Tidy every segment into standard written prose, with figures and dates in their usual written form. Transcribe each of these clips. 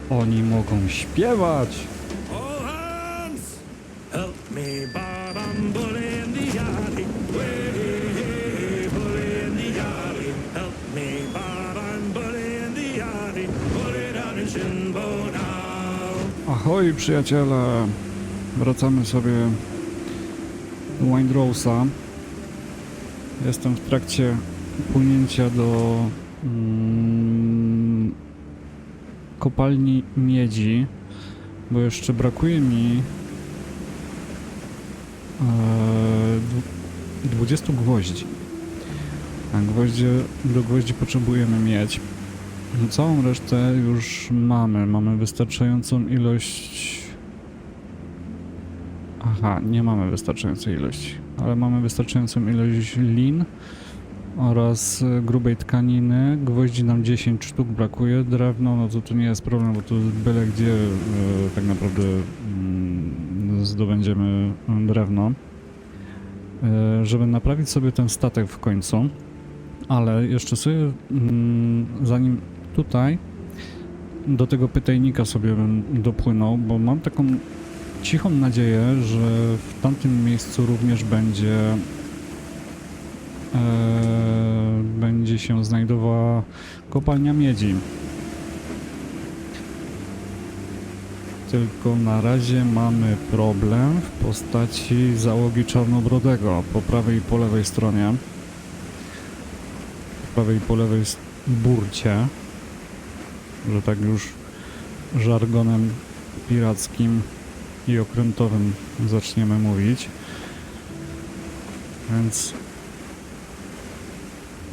Oni mogą śpiewać. All hands, help me, Bob, I'm bully in the yardie. Way, bully in the yardie. Help me, Bob, I'm bully in the yardie. Bully down in Shinbo now. Ahoj przyjaciele. Wracamy sobie do Windrowsa. Jestem w trakcie płynięcia do kopalni miedzi, bo jeszcze brakuje mi 20 gwoździ. A do gwoździ potrzebujemy mieć. No, całą resztę już mamy. Mamy wystarczającą ilość... Aha, nie mamy wystarczającej ilości, ale mamy wystarczającą ilość lin oraz grubej tkaniny. Gwoździ nam 10 sztuk brakuje. Drewno, no to tu nie jest problem, bo tu byle gdzie tak naprawdę zdobędziemy drewno, żeby naprawić sobie ten statek w końcu. Ale jeszcze sobie, zanim tutaj do tego pytajnika sobie bym dopłynął, bo mam taką cichą nadzieję, że w tamtym miejscu również będzie się znajdowała kopalnia miedzi. Tylko na razie mamy problem w postaci załogi Czarnobrodego po prawej i po lewej stronie. Po prawej i po lewej burcie, że tak już żargonem pirackim i okrętowym zaczniemy mówić. Więc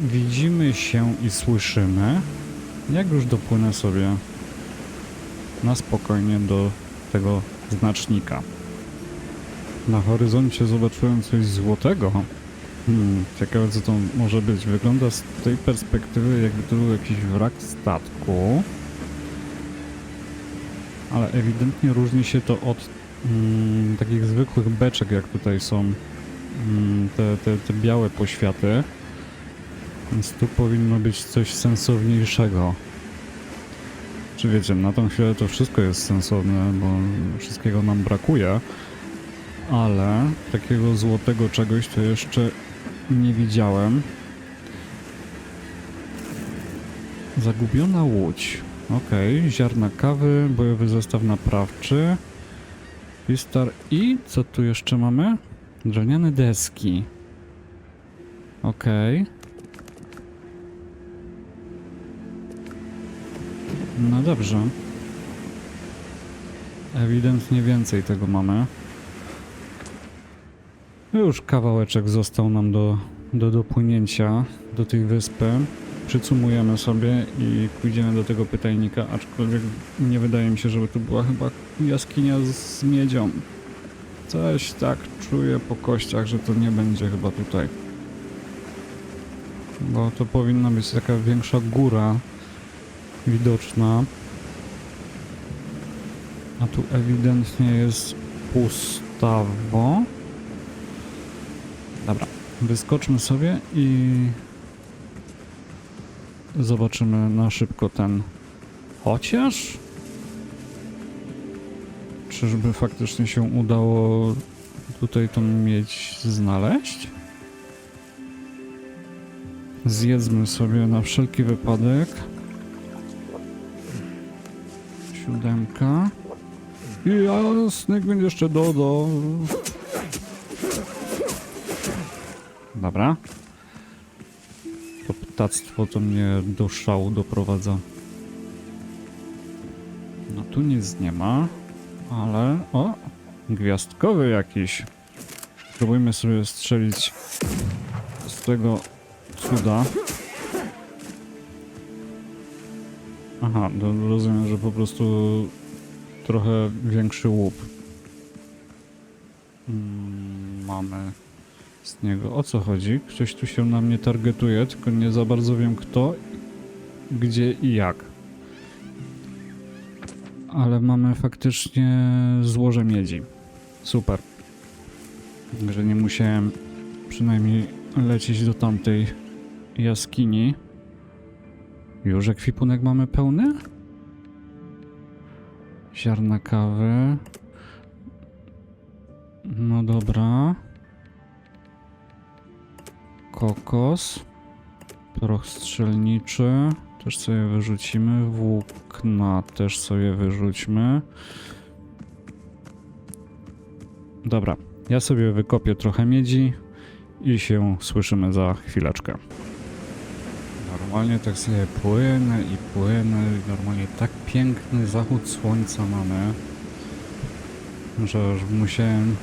widzimy się i słyszymy, jak już dopłynę sobie na spokojnie do tego znacznika. Na horyzoncie zobaczyłem coś złotego. Ciekawe, co to może być. Wygląda z tej perspektywy, jakby to był jakiś wrak statku. Ale ewidentnie różni się to od takich zwykłych beczek, jak tutaj są te białe poświaty. Więc tu powinno być coś sensowniejszego. Czy wiecie, na tą chwilę to wszystko jest sensowne, bo wszystkiego nam brakuje. Ale takiego złotego czegoś to jeszcze nie widziałem. Zagubiona łódź. Okej, ziarna kawy, bojowy zestaw naprawczy. Pistar i co tu jeszcze mamy? Drewniane deski. Okej. No dobrze. Ewidentnie więcej tego mamy. Już kawałeczek został nam do dopłynięcia do tej wyspy. Przycumujemy sobie i pójdziemy do tego pytajnika, aczkolwiek nie wydaje mi się, żeby tu była chyba jaskinia z miedzią. Coś tak czuję po kościach, że to nie będzie chyba tutaj. Bo to powinna być taka większa góra widoczna. A tu ewidentnie jest pustawo. Dobra, wyskoczmy sobie i zobaczymy na szybko ten. Chociaż? Czyżby faktycznie się udało tutaj tą miedź znaleźć? Zjedzmy sobie na wszelki wypadek. 7. I jasny gwint jeszcze dodo. Dobra. To ptactwo to mnie do szału doprowadza. No tu nic nie ma, ale... O! Gwiazdkowy jakiś. Spróbujmy sobie strzelić z tego cuda. Aha, rozumiem, że po prostu trochę większy łup. Mamy z niego. O co chodzi? Ktoś tu się na mnie targetuje, tylko nie za bardzo wiem kto, gdzie i jak. Ale mamy faktycznie złoże miedzi. Super. Także nie musiałem przynajmniej lecieć do tamtej jaskini. Już ekwipunek mamy pełny? Ziarna kawy. No dobra. Kokos. Proch strzelniczy. Też sobie wyrzucimy. Włókna też sobie wyrzućmy. Dobra. Ja sobie wykopię trochę miedzi i się słyszymy za chwileczkę. Normalnie tak sobie płynę i normalnie tak piękny zachód słońca mamy, że już musiałem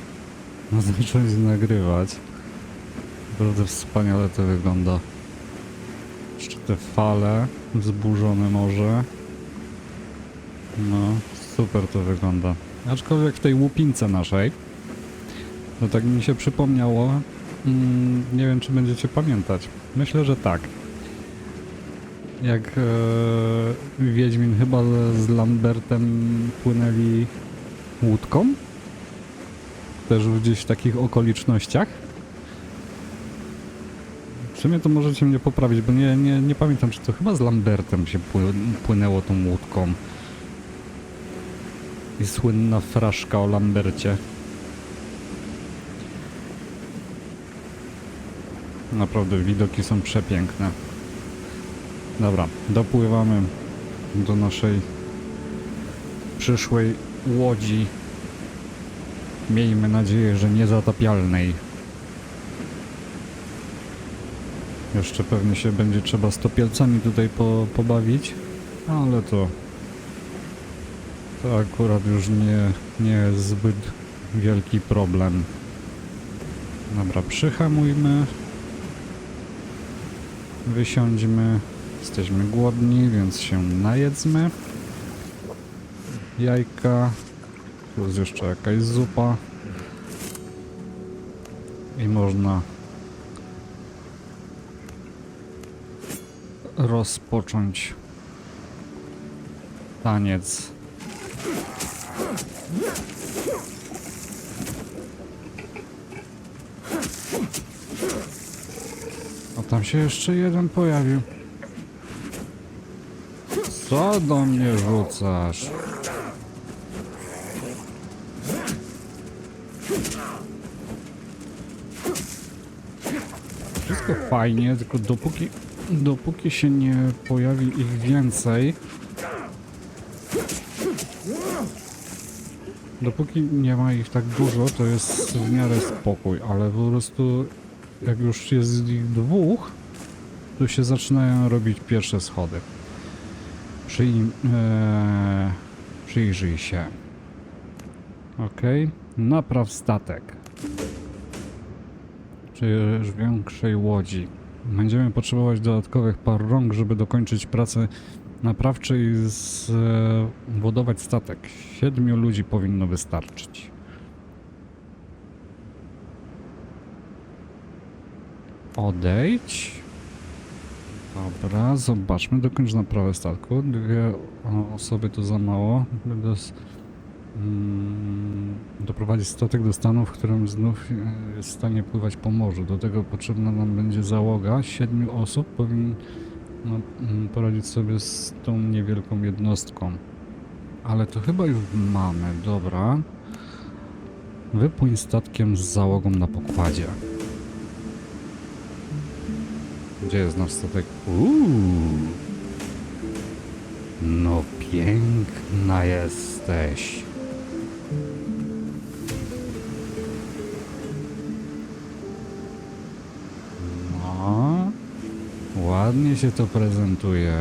zacząć nagrywać. Naprawdę wspaniale to wygląda. Jeszcze te fale, wzburzone morze. No, super to wygląda. Aczkolwiek w tej łupince naszej, to tak mi się przypomniało, nie wiem czy będziecie pamiętać. Myślę, że tak. Jak Wiedźmin chyba z Lambertem płynęli łódką. Też gdzieś w takich okolicznościach. W sumie to możecie mnie poprawić, bo nie pamiętam, czy to chyba z Lambertem się płynęło tą łódką. I słynna fraszka o Lambercie. Naprawdę widoki są przepiękne. Dobra, dopływamy do naszej przyszłej łodzi. Miejmy nadzieję, że niezatapialnej. Jeszcze pewnie się będzie trzeba z topielcami tutaj pobawić, ale to akurat już nie jest zbyt wielki problem. Dobra, przyhamujmy. Wysiądźmy. Jesteśmy głodni, więc się najedzmy. Jajka. Plus jeszcze jakaś zupa. I można rozpocząć taniec. A tam się jeszcze jeden pojawił. Co do mnie rzucasz? Wszystko fajnie, tylko dopóki się nie pojawi ich więcej, dopóki nie ma ich tak dużo, to jest w miarę spokój, ale po prostu jak już jest ich dwóch, to się zaczynają robić pierwsze schody. Przyjrzyj się. Ok, napraw statek. Czy większej łodzi. Będziemy potrzebować dodatkowych par rąk, żeby dokończyć pracę naprawcze i zwodować statek. 7 ludzi powinno wystarczyć. Odejdź. Dobra, zobaczmy. Dokończ naprawę statku. 2 osoby to za mało. Doprowadzić statek do stanu, w którym znów jest w stanie pływać po morzu. Do tego potrzebna nam będzie załoga. 7 osób powinno poradzić sobie z tą niewielką jednostką. Ale to chyba już mamy. Dobra. Wypłyń statkiem z załogą na pokładzie. Gdzie jest nasz statek? No piękna jesteś. No, ładnie się to prezentuje.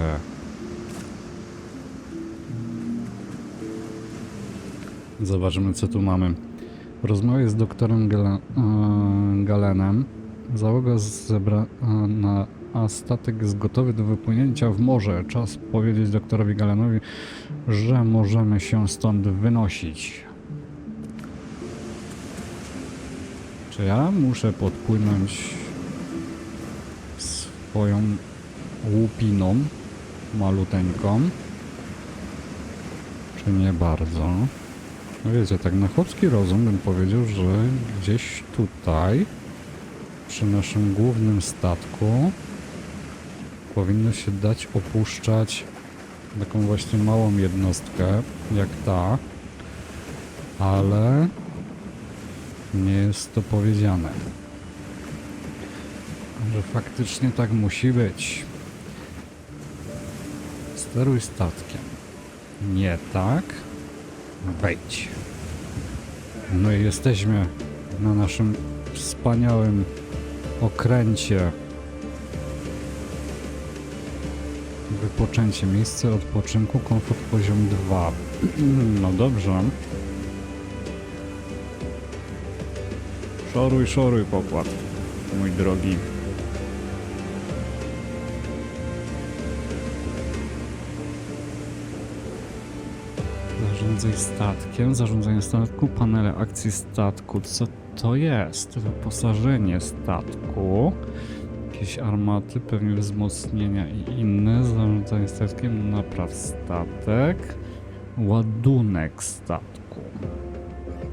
Zobaczymy, co tu mamy. W rozmowie z doktorem Galenem załoga zebrana, a statek jest gotowy do wypłynięcia w morze. Czas powiedzieć doktorowi Galenowi, że możemy się stąd wynosić. Czy ja muszę podpłynąć swoją łupiną maluteńką? Czy nie bardzo? No wiecie, tak na chłopski rozum bym powiedział, że gdzieś tutaj przy naszym głównym statku powinno się dać opuszczać taką właśnie małą jednostkę, jak ta, ale nie jest to powiedziane, że faktycznie tak musi być. Steruj statkiem. Nie tak. Wejdź. No i jesteśmy na naszym wspaniałym okręcie. Wypoczęcie. Miejsce odpoczynku. Komfort poziom 2. No dobrze. Szoruj, szoruj pokład, mój drogi. Zarządzaj statkiem, zarządzanie statku, panele akcji statku. Co to jest? Wyposażenie statku. Jakieś armaty, pewnie wzmocnienia i inne. Zarządzanie statkiem, napraw statek. Ładunek statku.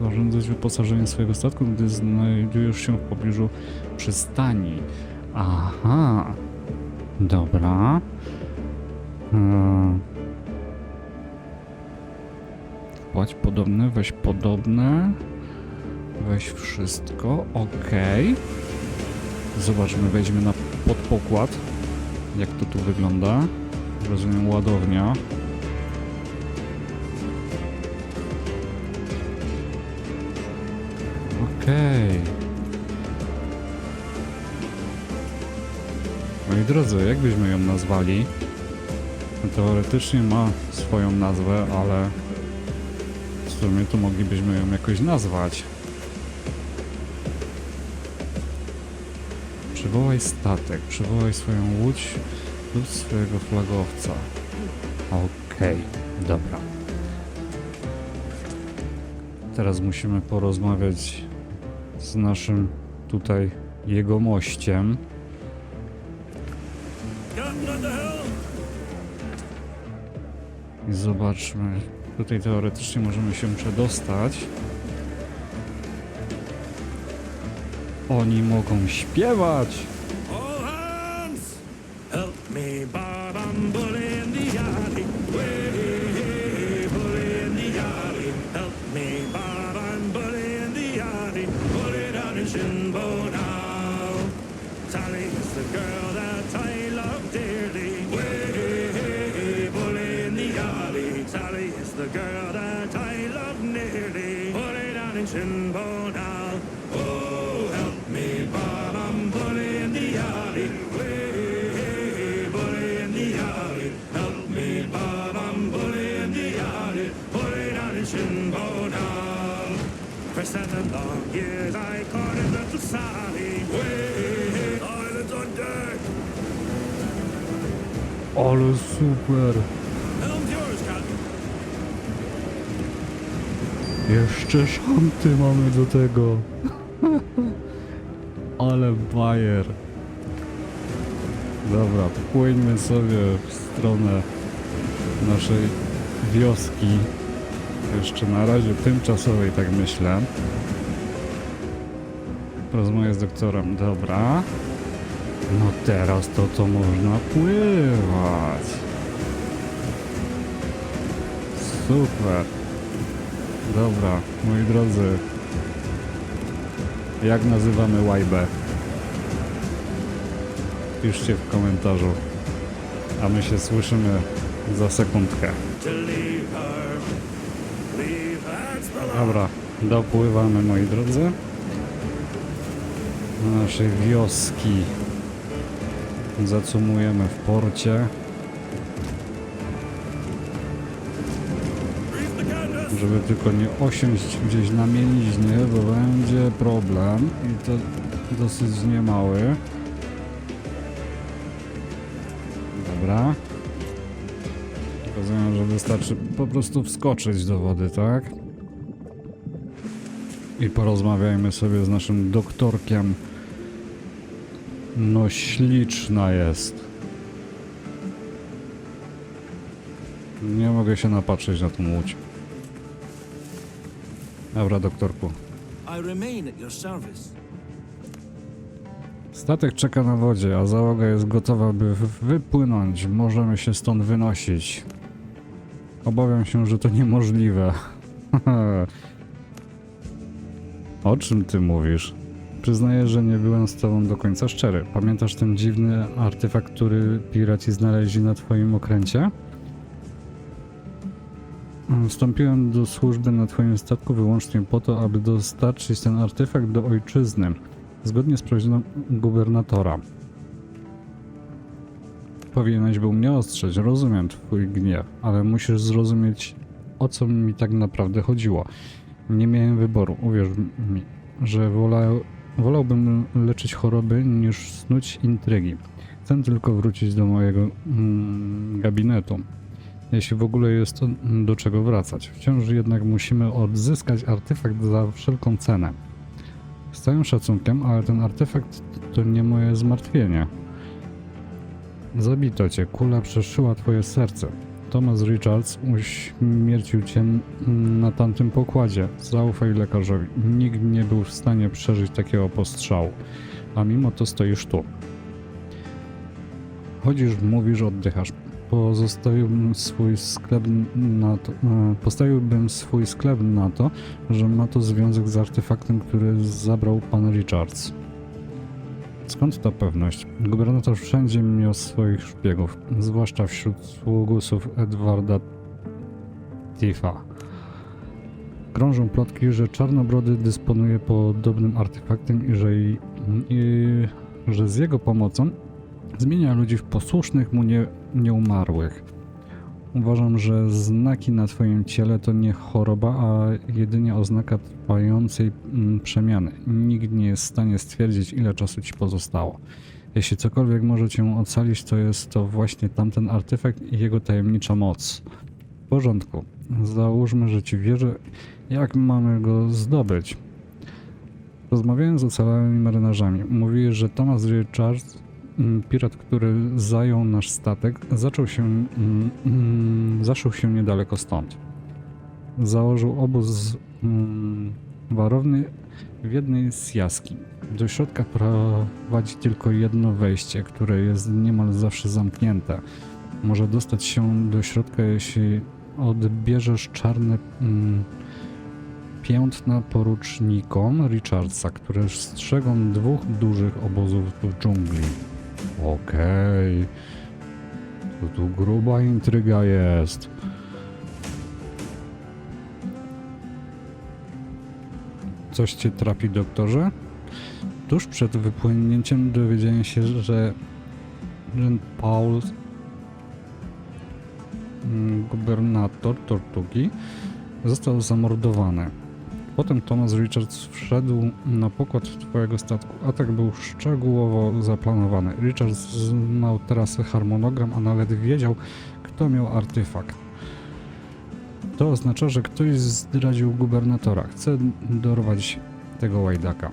Zarządzać wyposażeniem swojego statku, gdy znajdujesz się w pobliżu przystani. Aha. Dobra. Płać podobne, weź podobne. Weź wszystko. Okej. Zobaczmy, wejdźmy na podpokład. Jak to tu wygląda. Rozumiem, ładownia. Okej. Moi drodzy, jak byśmy ją nazwali? Teoretycznie ma swoją nazwę, ale w sumie to moglibyśmy ją jakoś nazwać. Przywołaj statek, przywołaj swoją łódź lub swojego flagowca. Okej, dobra. Teraz musimy porozmawiać z naszym tutaj jegomościem. Captain at the helm. I zobaczmy. Tutaj teoretycznie możemy się przedostać. Oni mogą śpiewać! All hands, help me, bob, I'm bully in the yardie. Way, bully in the yardie. Help me, bob, I'm bully in the yardie. Bully down in Shinbo now. Sally is the girl that I love dearly. Way, bully in the yardie. Sally is the girl that I love nearly. Bully down in Shinbo now. Oh, help me, Bob, I'm bully in the yardie. Way, bully in the yardie. Help me, Bob, I'm bully in the yardie. Bully down in Shinbo now. For 7 long years I courted little Sally. Way, islands on deck. Ale super! Helm's yours, Captain. Jeszcze szanty mamy do tego! Ale bajer! Dobra, płyńmy sobie w stronę naszej wioski. Jeszcze na razie tymczasowej, tak myślę. Porozmawiam z doktorem, dobra. No teraz to można pływać. Super. Dobra, moi drodzy. Jak nazywamy łajbę? Piszcie w komentarzu. A my się słyszymy za sekundkę. To leave her. Leave that's the law. Dobra, dopływamy, moi drodzy. Do naszej wioski. Zacumujemy w porcie, Reef the canvas. żeby tylko nie osiąść gdzieś na mieliźnie, bo będzie problem i to dosyć niemały. Dobra. Rozumiem, że wystarczy po prostu wskoczyć do wody, tak? I porozmawiajmy sobie z naszym doktorkiem. No śliczna jest. Nie mogę się napatrzeć na tą łódź. Dobra, doktorku. I remain at your service. Statek czeka na wodzie, a załoga jest gotowa, by wypłynąć. Możemy się stąd wynosić. Obawiam się, że to niemożliwe. O czym ty mówisz? Przyznaję, że nie byłem z tobą do końca szczery. Pamiętasz ten dziwny artefakt, który piraci znaleźli na twoim okręcie? Wstąpiłem do służby na twoim statku wyłącznie po to, aby dostarczyć ten artefakt do ojczyzny, zgodnie z prośbą gubernatora. Powinieneś był mnie ostrzec, rozumiem twój gniew, ale musisz zrozumieć, o co mi tak naprawdę chodziło. Nie miałem wyboru, uwierz mi, że wolałbym leczyć choroby niż snuć intrygi. Chcę tylko wrócić do mojego gabinetu. Jeśli w ogóle jest to do czego wracać. Wciąż jednak musimy odzyskać artefakt za wszelką cenę. Z całym szacunkiem, ale ten artefakt to nie moje zmartwienie. Zabito cię, kula przeszyła twoje serce. Thomas Richards uśmiercił cię na tamtym pokładzie. Zaufaj lekarzowi. Nikt nie był w stanie przeżyć takiego postrzału. A mimo to stoisz tu. Chodzisz, mówisz, oddychasz. Postawiłbym swój sklep na to, że ma to związek z artefaktem, który zabrał pan Richards. Skąd ta pewność? Gubernator wszędzie miał swoich szpiegów, zwłaszcza wśród sługusów Edwarda Tiffa. Krążą plotki, że Czarnobrody dysponuje podobnym artefaktem i że z jego pomocą zmienia ludzi w posłusznych mu nieumarłych. Uważam, że znaki na twoim ciele to nie choroba, a jedynie oznaka trwającej przemiany. Nikt nie jest w stanie stwierdzić, ile czasu ci pozostało. Jeśli cokolwiek może cię ocalić, to jest to właśnie tamten artefakt i jego tajemnicza moc. W porządku. Załóżmy, że ci wierzę. Jak mamy go zdobyć? Rozmawiałem z ocalałymi marynarzami. Mówili, że Thomas Richards, pirat, który zajął nasz statek, zaszył się niedaleko stąd. Założył obóz warowny w jednej z jaskiń. Do środka prowadzi tylko jedno wejście, które jest niemal zawsze zamknięte. Może dostać się do środka, jeśli odbierzesz czarne piętna porucznikom Richardsa, które strzegą dwóch dużych obozów w dżungli. Okej. To tu gruba intryga jest. Coś cię trapi, doktorze? Tuż przed wypłynięciem dowiedziałem się, że Paul, gubernator Tortugi, został zamordowany. Potem Thomas Richards wszedł na pokład twojego statku. Atak był szczegółowo zaplanowany. Richards znał trasę, harmonogram, a nawet wiedział, kto miał artefakt. To oznacza, że ktoś zdradził gubernatora. Chce dorwać tego łajdaka.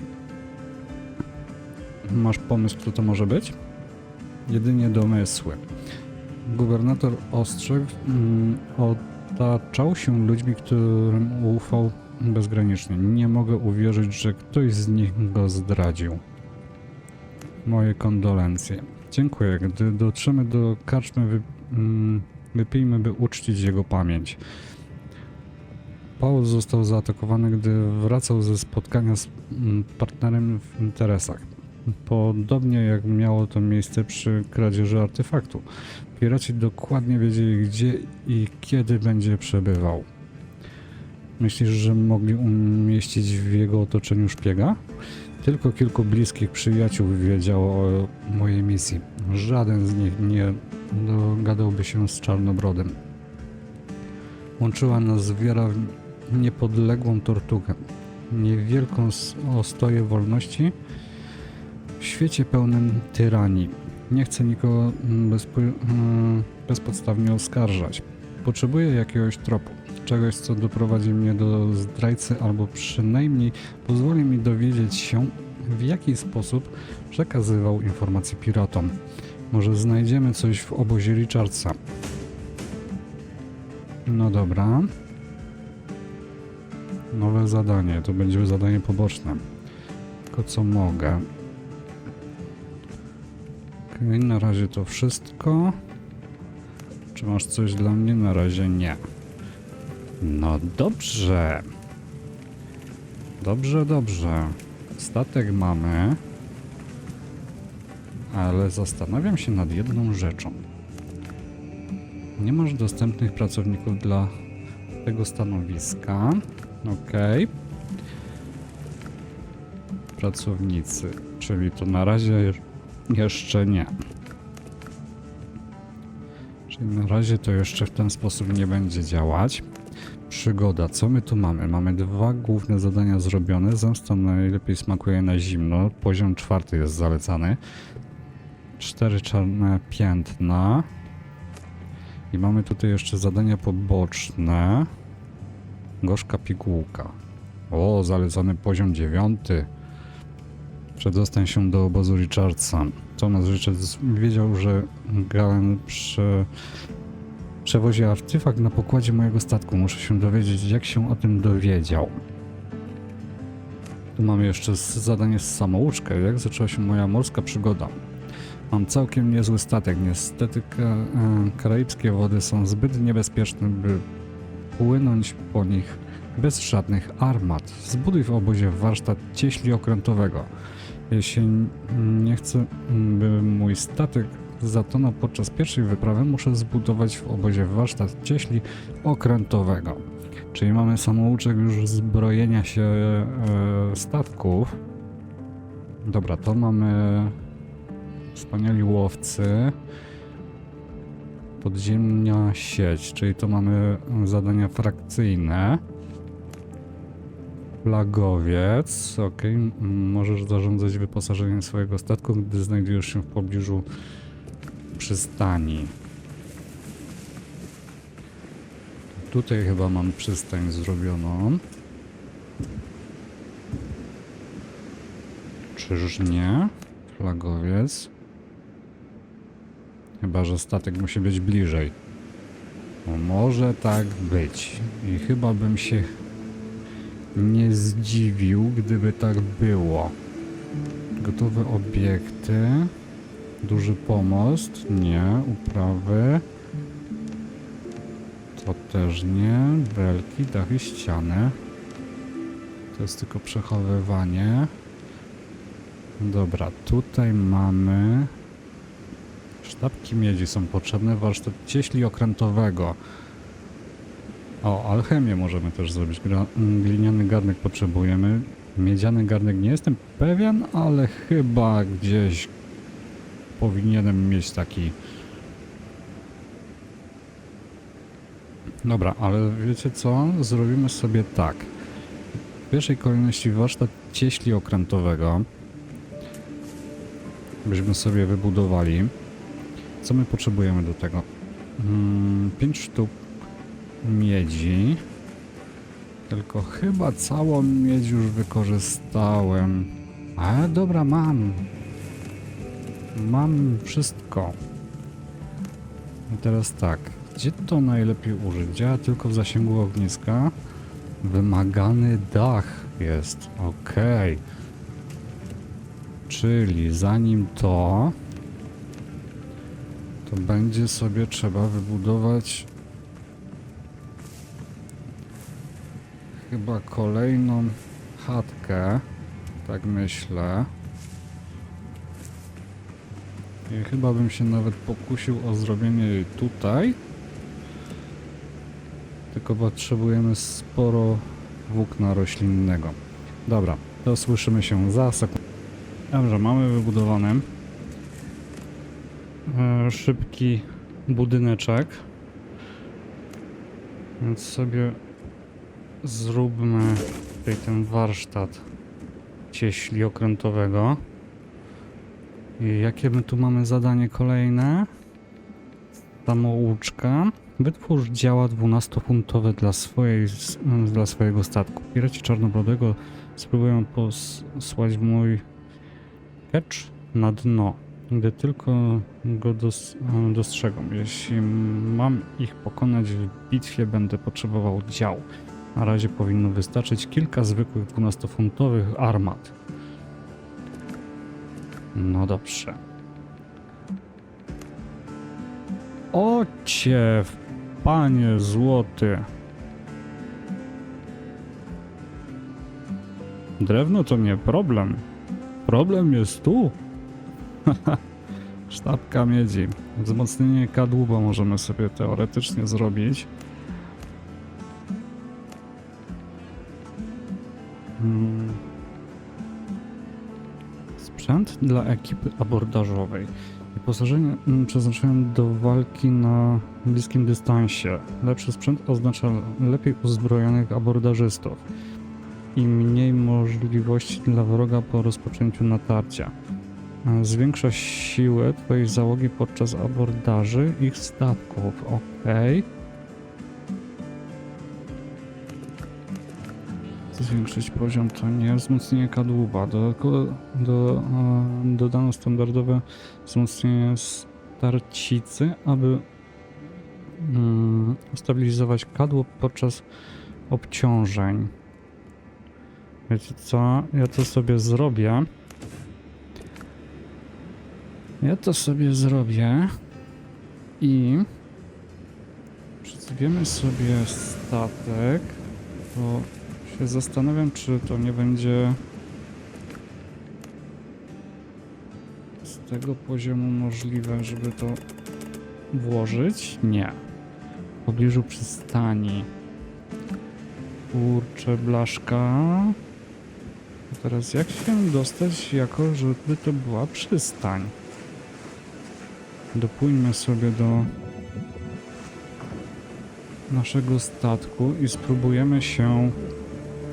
Masz pomysł, kto to może być? Jedynie domysły. Gubernator ostrzegł, otaczał się ludźmi, którym ufał bezgranicznie. Nie mogę uwierzyć, że ktoś z nich go zdradził. Moje kondolencje. Dziękuję. Gdy dotrzemy do karczmy, wypijmy, by uczcić jego pamięć. Paul został zaatakowany, gdy wracał ze spotkania z partnerem w interesach. Podobnie jak miało to miejsce przy kradzieży artefaktu. Piraci dokładnie wiedzieli, gdzie i kiedy będzie przebywał. Myślisz, że mogli umieścić w jego otoczeniu szpiega? Tylko kilku bliskich przyjaciół wiedziało o mojej misji. Żaden z nich nie dogadałby się z Czarnobrodem. Łączyła nas wiara w niepodległą Tortugę. Niewielką ostoję wolności w świecie pełnym tyranii. Nie chcę nikogo bezpodstawnie oskarżać. Potrzebuję jakiegoś tropu. Czegoś, co doprowadzi mnie do zdrajcy, albo przynajmniej pozwoli mi dowiedzieć się, w jaki sposób przekazywał informacje piratom. Może znajdziemy coś w obozie Richardsa. No dobra. Nowe zadanie. To będzie zadanie poboczne. Tylko co mogę. Okej, na razie to wszystko. Czy masz coś dla mnie? Na razie nie. No dobrze. Dobrze, dobrze. Statek mamy. Ale zastanawiam się nad jedną rzeczą. Nie masz dostępnych pracowników dla tego stanowiska. Okej. Pracownicy. Czyli to na razie jeszcze nie. Czyli na razie to jeszcze w ten sposób nie będzie działać. Przygoda. Co my tu mamy? Mamy 2 główne zadania zrobione. Zemsta najlepiej smakuje na zimno. Poziom 4 jest zalecany. 4 czarne piętna. I mamy tutaj jeszcze zadania poboczne. Gorzka pigułka. O, zalecany poziom 9. Przedostań się do obozu Richardsa. Thomas Richards wiedział, że Galen przewozi artefakt na pokładzie mojego statku. Muszę się dowiedzieć, jak się o tym dowiedział. Tu mamy jeszcze zadanie z samouczkę. Jak zaczęła się moja morska przygoda? Mam całkiem niezły statek. Niestety karaibskie wody są zbyt niebezpieczne, by płynąć po nich bez żadnych armat. Zbuduj w obozie warsztat cieśli okrętowego. Jeśli nie chcę, by mój statek zatonął podczas pierwszej wyprawy, muszę zbudować w obozie warsztat cieśli okrętowego. Czyli mamy samouczek już zbrojenia się statków. Dobra, to mamy wspaniali łowcy. Podziemna sieć, czyli to mamy zadania frakcyjne. Flagowiec, ok. Możesz zarządzać wyposażeniem swojego statku, gdy znajdujesz się w pobliżu przystani. Tutaj chyba mam przystań zrobioną. Czyż nie? Flagowiec. Chyba że statek musi być bliżej. No, może tak być. I chyba bym się nie zdziwił, gdyby tak było. Gotowe obiekty. Duży pomost. Nie. Uprawy. To też nie. Belki, dachy, ściany. To jest tylko przechowywanie. Dobra, tutaj mamy... Sztabki miedzi są potrzebne. Warsztat cieśli okrętowego. O, alchemię możemy też zrobić. Gliniany garnek potrzebujemy. Miedziany garnek nie jestem pewien, ale chyba gdzieś powinienem mieć taki. Dobra, ale wiecie co? Zrobimy sobie tak. W pierwszej kolejności warsztat cieśli okrętowego byśmy sobie wybudowali. Co my potrzebujemy do tego? 5 sztuk miedzi. Tylko chyba całą miedź już wykorzystałem. A dobra, mam. Mam wszystko. I teraz tak. Gdzie to najlepiej użyć? Działa tylko w zasięgu ogniska. Wymagany dach jest. Okej. Czyli zanim to będzie sobie trzeba wybudować chyba kolejną chatkę, tak myślę. I chyba bym się nawet pokusił o zrobienie jej tutaj. Tylko potrzebujemy sporo włókna roślinnego. Dobra, to słyszymy się za sekundę. Dobrze, mamy wybudowany szybki budyneczek. Więc sobie zróbmy tutaj ten warsztat cieśli okrętowego. I jakie my tu mamy zadanie kolejne? Samouczka. Wytwórz działa 12-funtowe dla swojego statku. Piraci Czarnobrodego spróbują posłać mój ketch na dno, gdy tylko go dostrzegą. Jeśli mam ich pokonać w bitwie, będę potrzebował dział. Na razie powinno wystarczyć kilka zwykłych 12-funtowych armat. No dobrze. Ociew, panie złoty. Drewno to nie problem. Problem jest tu. Sztabka miedzi. Wzmocnienie kadłuba możemy sobie teoretycznie zrobić. Sprzęt dla ekipy abordażowej. Wyposażenie przeznaczone do walki na bliskim dystansie. Lepszy sprzęt oznacza lepiej uzbrojonych abordażystów i mniej możliwości dla wroga po rozpoczęciu natarcia. Zwiększa siłę twojej załogi podczas abordaży ich statków. Ok. Zwiększyć poziom to nie. Wzmocnienie kadłuba. Dodano standardowe wzmocnienie starcicy, aby stabilizować kadłub podczas obciążeń. Wiecie co? Ja to sobie zrobię. I przedstawiamy sobie statek. To się zastanawiam, czy to nie będzie z tego poziomu możliwe, żeby to włożyć. Nie. W pobliżu przystani. Kurczę, blaszka. A teraz jak się dostać, jako żeby to była przystań? Dopłyńmy sobie do naszego statku i spróbujemy się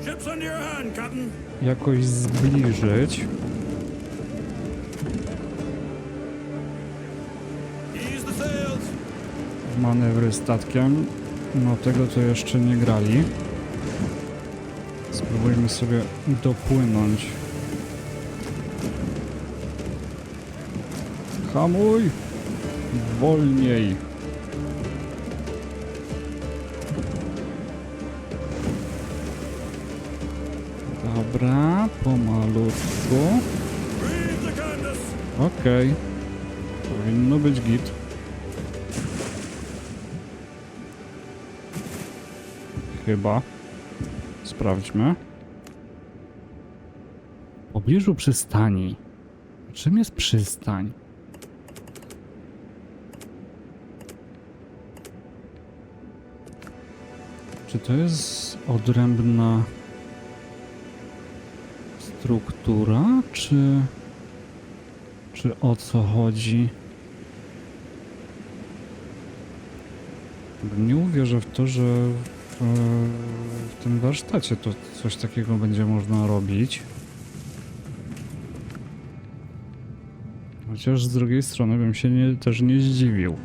Ship's under your hand, Captain. jakoś zbliżyć. Ease the sails. Manewry statkiem. No tego to jeszcze nie grali. Spróbujmy sobie dopłynąć. Hamuj! Wolniej! Dobra, pomalutku. Breathe the canvas. Okej. Powinno być git. Chyba. Sprawdźmy. W pobliżu przystani. Czym jest przystań? Czy to jest odrębna struktura, czy o co chodzi? Nie uwierzę w to, że w tym warsztacie to coś takiego będzie można robić. Chociaż z drugiej strony bym się też nie zdziwił.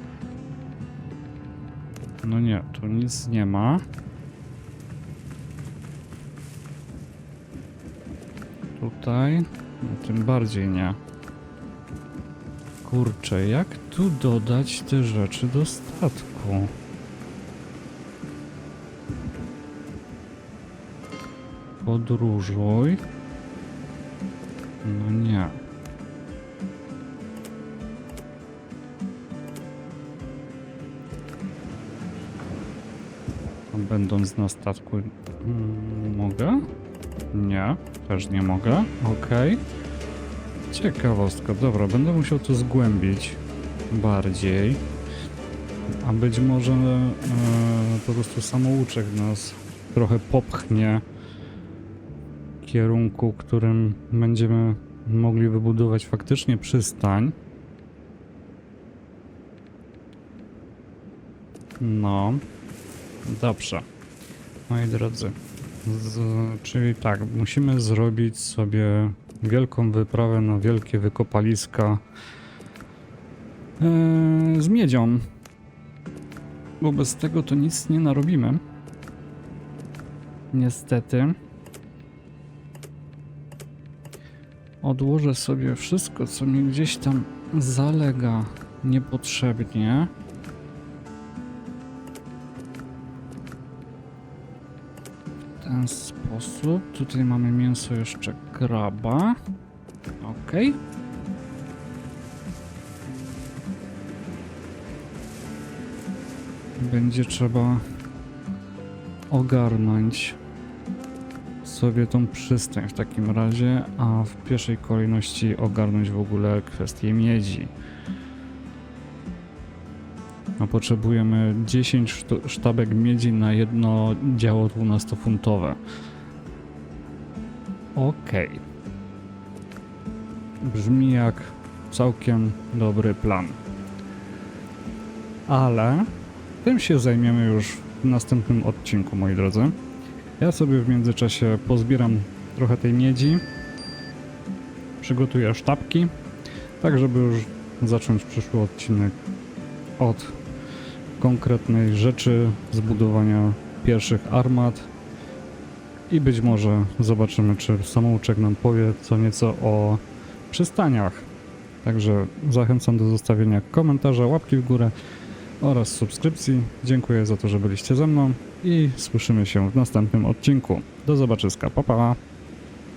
No nie, tu nic nie ma. Tutaj, no tym bardziej nie. Kurczę, jak tu dodać te rzeczy do statku? Podróżuj. No nie. A będąc na statku mogę? Nie, też nie mogę. Okej. Ciekawostka. Dobra, będę musiał to zgłębić bardziej. A być może po prostu samouczek nas trochę popchnie w kierunku, którym będziemy mogli wybudować faktycznie przystań. No, dobrze. Moi drodzy, czyli tak, musimy zrobić sobie wielką wyprawę na wielkie wykopaliska z miedzią. Bo bez tego to nic nie narobimy. Niestety. Odłożę sobie wszystko, co mi gdzieś tam zalega niepotrzebnie. W ten sposób. Tutaj mamy mięso jeszcze kraba. Ok. Będzie trzeba ogarnąć sobie tą przystań w takim razie, a w pierwszej kolejności ogarnąć w ogóle kwestię miedzi. A potrzebujemy 10 sztabek miedzi na jedno działo 12-funtowe. Okej. Brzmi jak całkiem dobry plan. Ale tym się zajmiemy już w następnym odcinku, moi drodzy. Ja sobie w międzyczasie pozbieram trochę tej miedzi. Przygotuję sztabki, tak żeby już zacząć przyszły odcinek od konkretnej rzeczy, zbudowania pierwszych armat i być może zobaczymy, czy samouczek nam powie co nieco o przystaniach. Także zachęcam do zostawienia komentarza, łapki w górę oraz subskrypcji. Dziękuję za to, że byliście ze mną i słyszymy się w następnym odcinku. Do zobaczyska, pa pa!